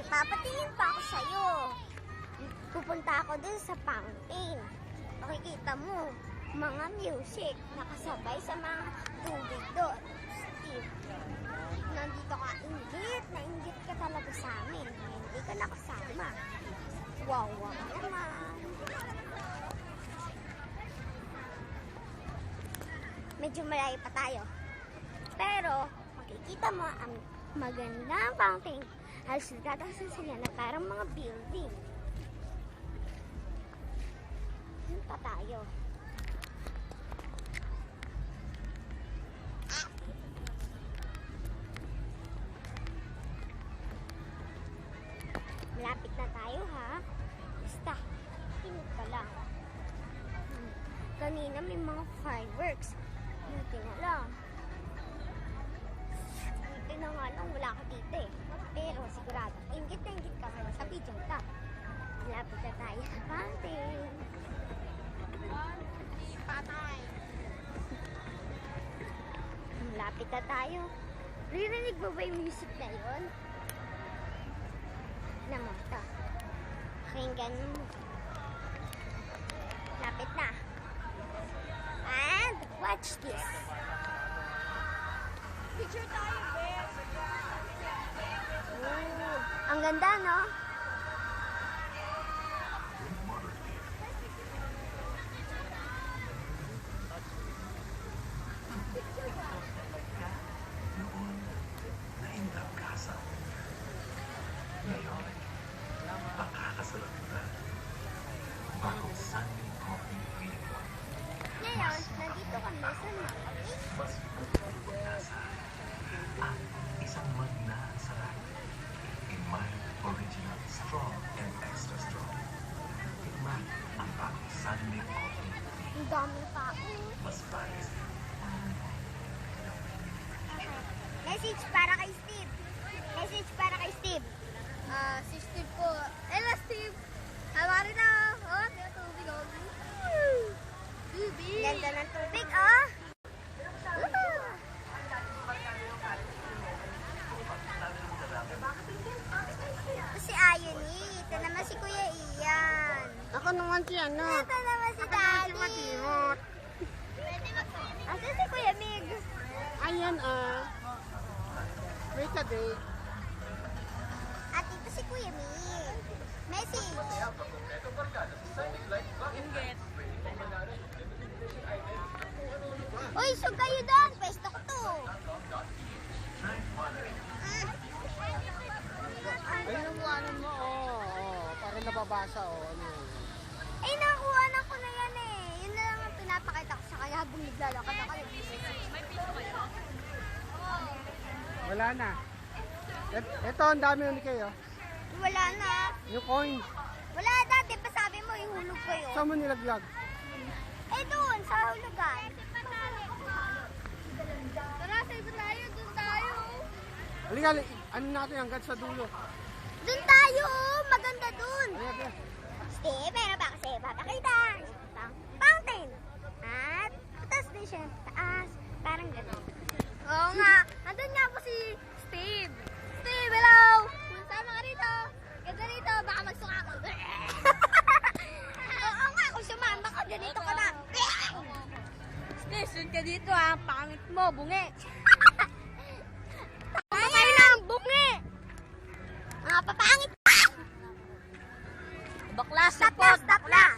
papatingin pa ako sa'yo. Pupunta ako dun sa fountain. Makikita mo, mga music, nakasabay sa mga tubig doon. Steve, nandito ka, nainggit ka talaga sa amin. Hindi ka nakasama. Wow naman. Medyo malayo pa tayo. Pero, makikita mo ang magandang fountain. Halos nagtatasan sila na parang mga building. Yun pa tayo. Malapit na tayo, ha? Basta, ingat ka lang. Kanina may mga fireworks. Buti na lang. Buti na nga lang, wala ka dito eh. Pero sigurado, ingit na ingit ka sa video ta. Malapit na tayo sa fountain. Patay. Malapit na tayo. Ririnig mo ba yung music na yun? Naman ito. Pakinggan mo. Lapit na. And watch this. Picture tayo, Beth. Ang ganda, no? Noon, nainlove ka sa ngayon, makakasalat na bagong Sunday Coffee Unicorn. Ngayon, nandito kami sa Makati. Mas pagkakasa at isang magna sarap in my original strong and extra strong. Tikman ang bagong Sunday Coffee. Ang dami pa. Mas pares. Message para kay Steve. Message para kay Steve. Si Steve po. Hello, Steve! Habari na! Oh, may tubig ako. Tubig! Ganda ng tubig, oh. Ito si Ayuni. Ito naman si Kuya Ian. Ako naman si ano? Ito naman si Daddy. Matimot. Asa si Kuya Mig? Ayan, wait a day. At ito si Kuya Mig. Message. Uy, so kayo doon. Pwesto ko to. Ayun ang ano mo, para nababasa, ano. Eh, nakuha na ko na yan eh. Yun na lang ang pinapakita ko sa kanya habang naglalakad ako. Wala na. Ito, ang dami yun kayo. Wala na. Yung coin. Wala dati pa sabi mo, ihulog ko yun. Saan mo nilaglag? Eh, doon, sa hulugan. Tara, save tayo. Doon tayo. Halika, ano natin hanggang sa dulo. Doon tayo, maganda doon. Halika. Steve, meron ba kasi papakita? Fountain. At, taas din siya. Taas. Parang gano'n. Oo nga. Andun nga po si Steve. Steve, hello! Sama ka rito. Ganda rito, baka magsuka ako. Oo nga, kung sumama ka, ganito ka na. Steve, sun ka dito ha. Pangit mo, bungi. Tayo lang, bungi. Mga papangit. Bakla, Stop na, stop na.